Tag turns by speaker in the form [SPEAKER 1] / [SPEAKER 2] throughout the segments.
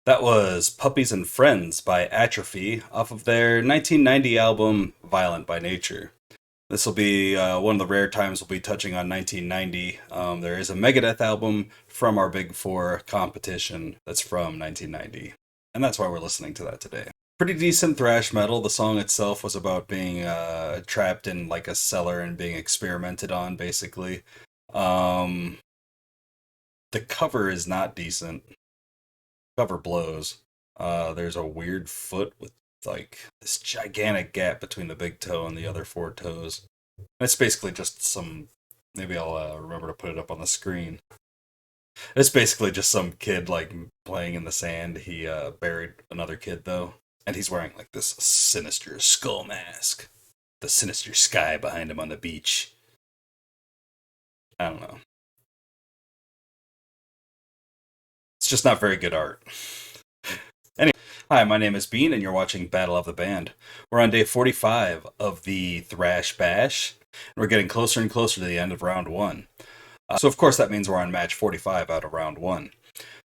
[SPEAKER 1] That was Puppies and Friends by Atrophy off of their 1990 album Violent by Nature. This will be one of the rare times we'll be touching on 1990. There is a Megadeth album from our Big Four competition that's from 1990, and that's why we're listening to that today. Pretty decent thrash metal. The song itself was about being trapped in like a cellar and being experimented on, basically. Um, the cover is not decent. Cover blows. There's a weird foot with like this gigantic gap between the big toe and the other four toes. And it's basically just some. Maybe I'll remember to put it up on the screen. It's basically just some kid like playing in the sand. He buried another kid though, and he's wearing like this sinister skull mask. The sinister sky behind him on the beach. I don't know. It's just not very good art. Anyway, hi, my name is Bean, and you're watching Battle of the Band. We're on day 45 of the Thrash Bash, and we're getting closer and closer to the end of round one. So, of course, that means we're on match 45 out of round one.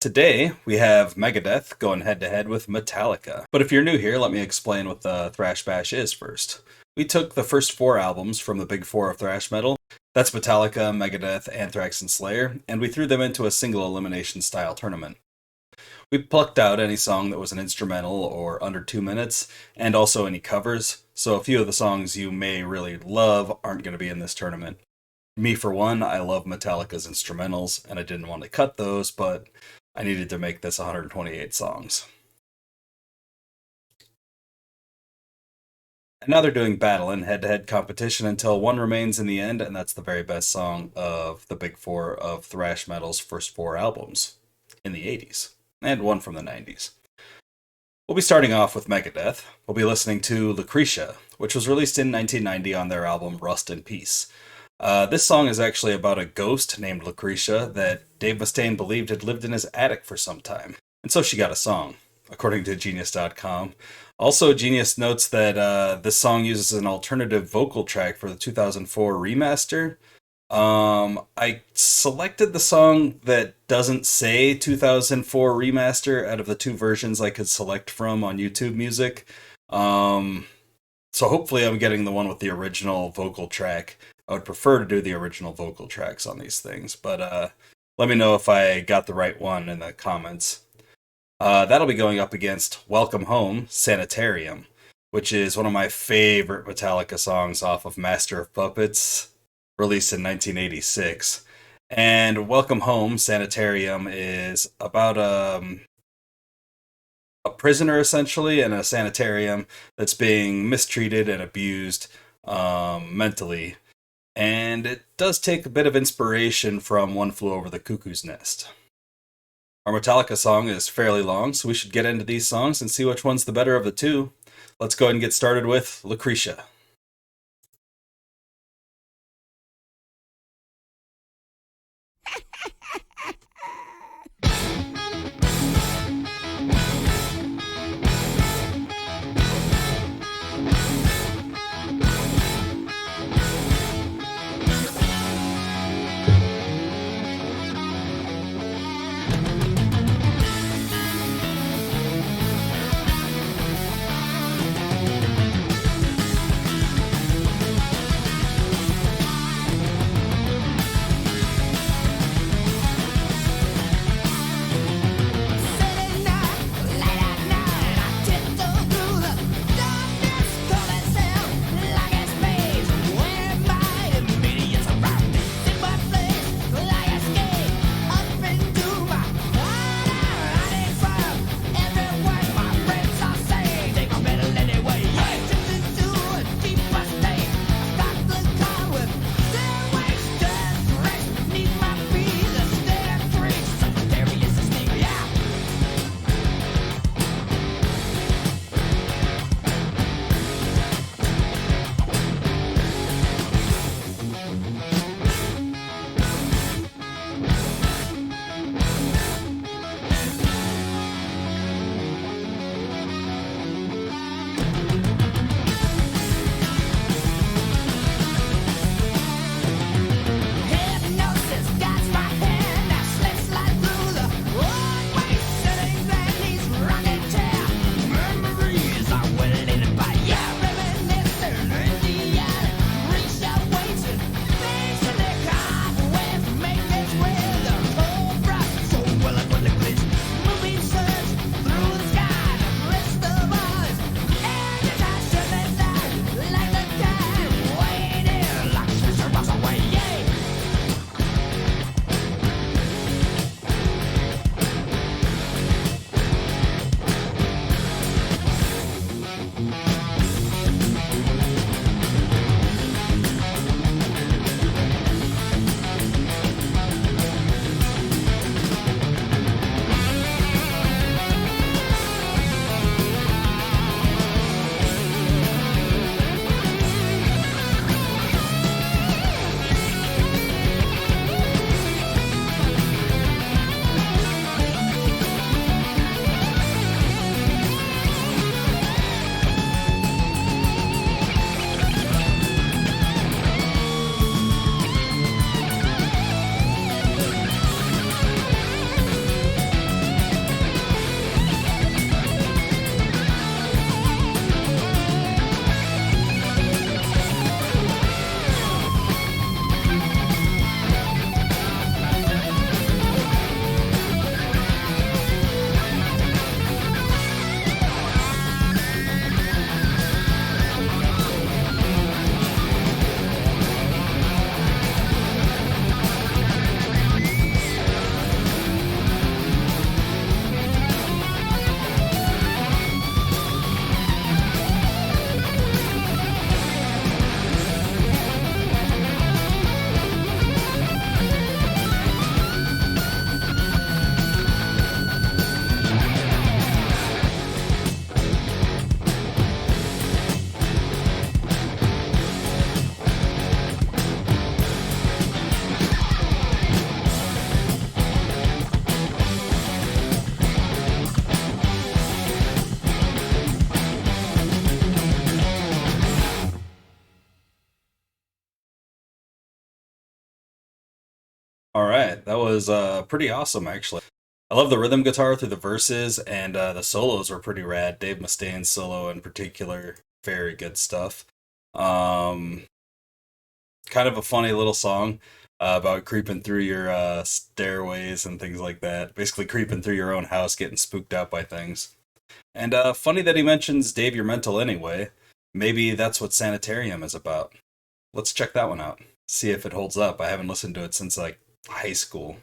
[SPEAKER 1] Today, we have Megadeth going head-to-head with Metallica. But if you're new here, let me explain what the Thrash Bash is first. We took the first four albums from the Big Four of thrash metal. That's Metallica, Megadeth, Anthrax, and Slayer, and we threw them into a single elimination style tournament. We plucked out any song that was an instrumental or under 2 minutes, and also any covers, so a few of the songs you may really love aren't going to be in this tournament. Me, for one, I love Metallica's instrumentals, and I didn't want to cut those, but I needed to make this 128 songs. And now they're doing battle and head-to-head competition until one remains in the end, and that's the very best song of the Big Four of thrash metal's first four albums in the 80s, and one from the 90s. We'll be starting off with Megadeth. We'll be listening to Lucretia, which was released in 1990 on their album Rust in Peace. This song is actually about a ghost named Lucretia that Dave Mustaine believed had lived in his attic for some time, and so she got a song, according to Genius.com. Also, Genius notes that this song uses an alternative vocal track for the 2004 remaster. I selected the song that doesn't say 2004 remaster out of the two versions I could select from on YouTube Music. So hopefully I'm getting the one with the original vocal track. I would prefer to do the original vocal tracks on these things, but let me know if I got the right one in the comments. That'll be going up against Welcome Home, Sanitarium, which is one of my favorite Metallica songs off of Master of Puppets, released in 1986. And Welcome Home, Sanitarium is about a prisoner, essentially, in a sanitarium that's being mistreated and abused mentally. And it does take a bit of inspiration from One Flew Over the Cuckoo's Nest. Our Metallica song is fairly long, so we should get into these songs and see which one's the better of the two. Let's go ahead and get started with Lucretia. All right, that was pretty awesome, actually. I love the rhythm guitar through the verses, and the solos were pretty rad. Dave Mustaine's solo in particular, very good stuff. Um, Kind of a funny little song about creeping through your stairways and things like that. Basically, creeping through your own house, getting spooked out by things. And funny that he mentions Dave, you're mental anyway. Maybe that's what Sanitarium is about. Let's check that one out. See if it holds up. I haven't listened to it since like high school.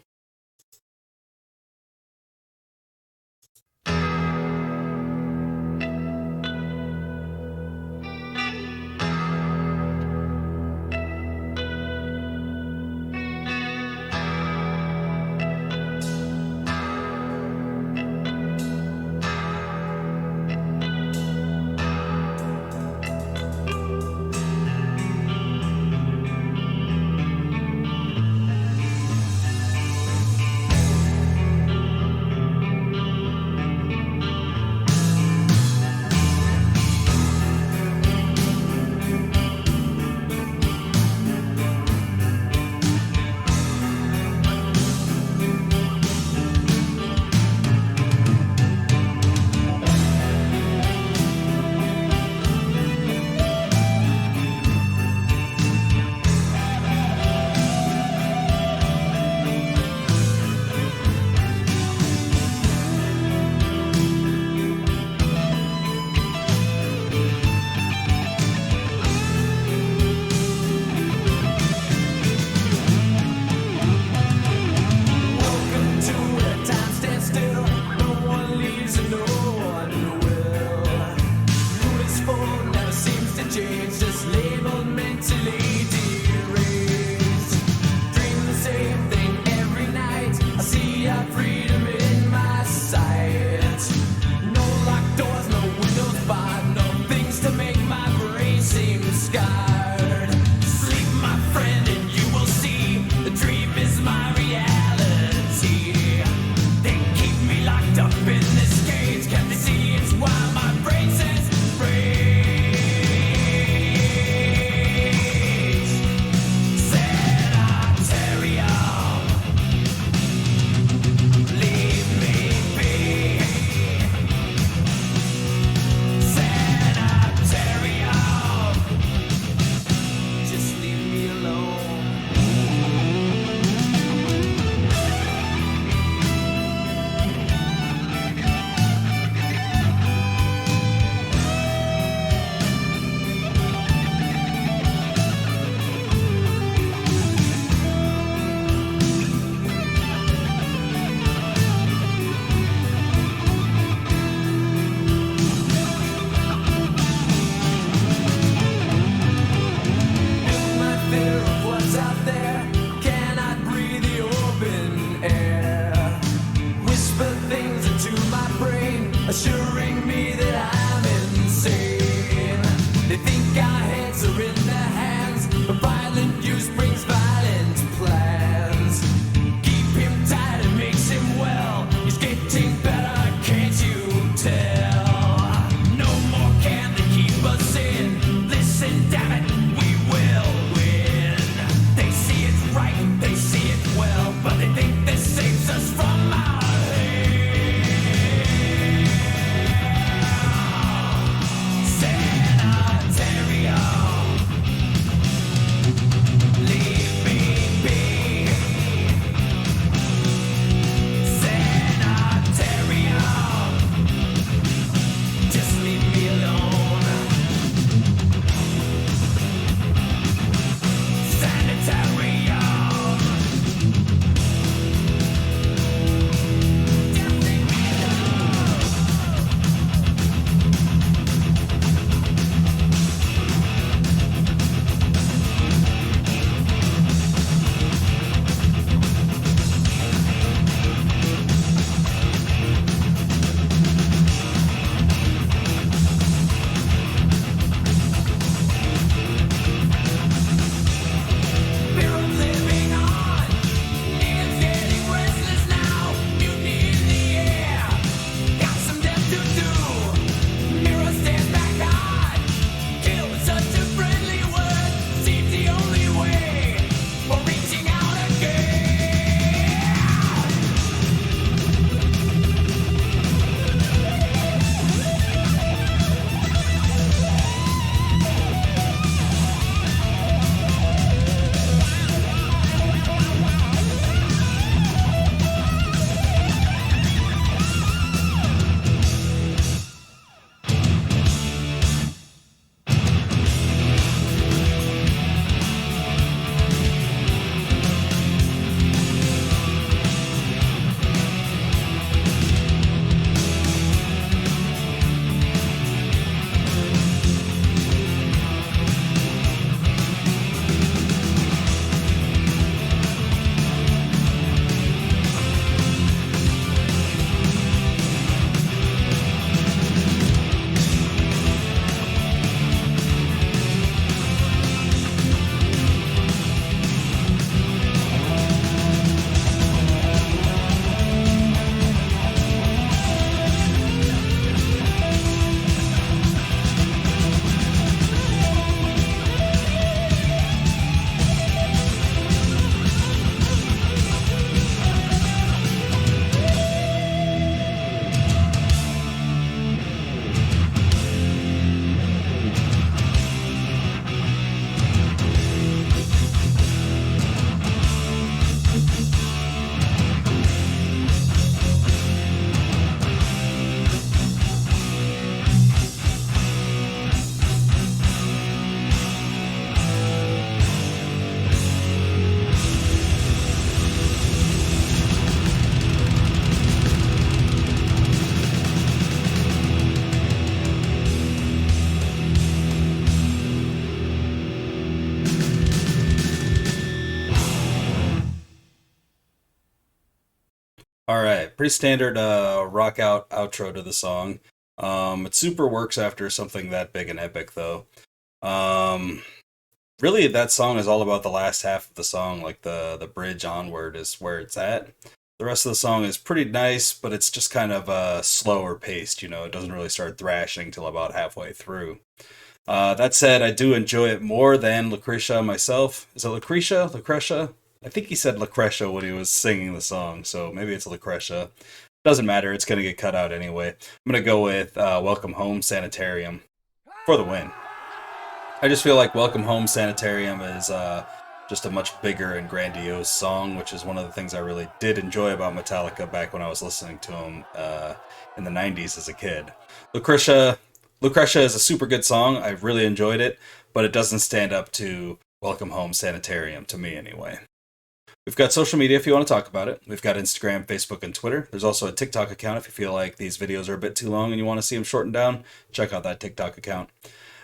[SPEAKER 1] Pretty standard rock out outro to the song. It super works after something that big and epic, though. Um, Really, that song is all about the last half of the song, like the bridge onward is where it's at. The rest of the song is pretty nice, but it's just kind of slower paced. It doesn't really start thrashing till about halfway through. That said, I do enjoy it more than Lucretia myself. Is it Lucretia? Lucretia? I think he said Lucretia when he was singing the song, so maybe it's Lucretia. Doesn't matter, it's going to get cut out anyway. I'm going to go with Welcome Home Sanitarium for the win. I just feel like Welcome Home Sanitarium is just a much bigger and grandiose song, which is one of the things I really did enjoy about Metallica back when I was listening to them in the 90s as a kid. Lucretia, Lucretia is a super good song. I really enjoyed it, but it doesn't stand up to Welcome Home Sanitarium, to me anyway. We've got social media if you want to talk about it. We've got Instagram, Facebook, and Twitter. There's also a TikTok account if you feel like these videos are a bit too long and you want to see them shortened down. Check out that TikTok account.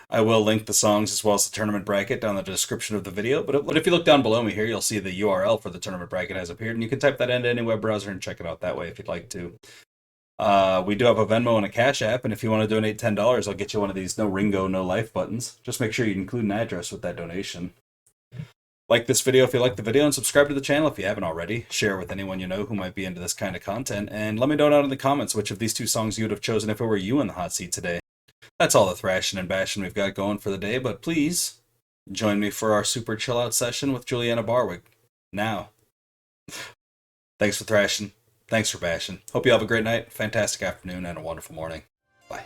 [SPEAKER 1] I will link the songs as well as the tournament bracket down in the description of the video. But if you look down below me here, you'll see the URL for the tournament bracket has appeared, and you can type that into any web browser and check it out that way if you'd like to. We do have a Venmo and a Cash App, and if you want to donate $10, I'll get you one of these no Ringo, no life buttons. Just make sure you include an address with that donation. Like this video if you like the video, and subscribe to the channel if you haven't already. Share with anyone you know who might be into this kind of content, and let me know down in the comments which of these two songs you would have chosen if it were you in the hot seat today. That's all the thrashing and bashing we've got going for the day, but please join me for our super chill out session with Juliana Barwick. Now. Thanks for thrashing. Thanks for bashing. Hope you have a great night, fantastic afternoon, and a wonderful morning. Bye.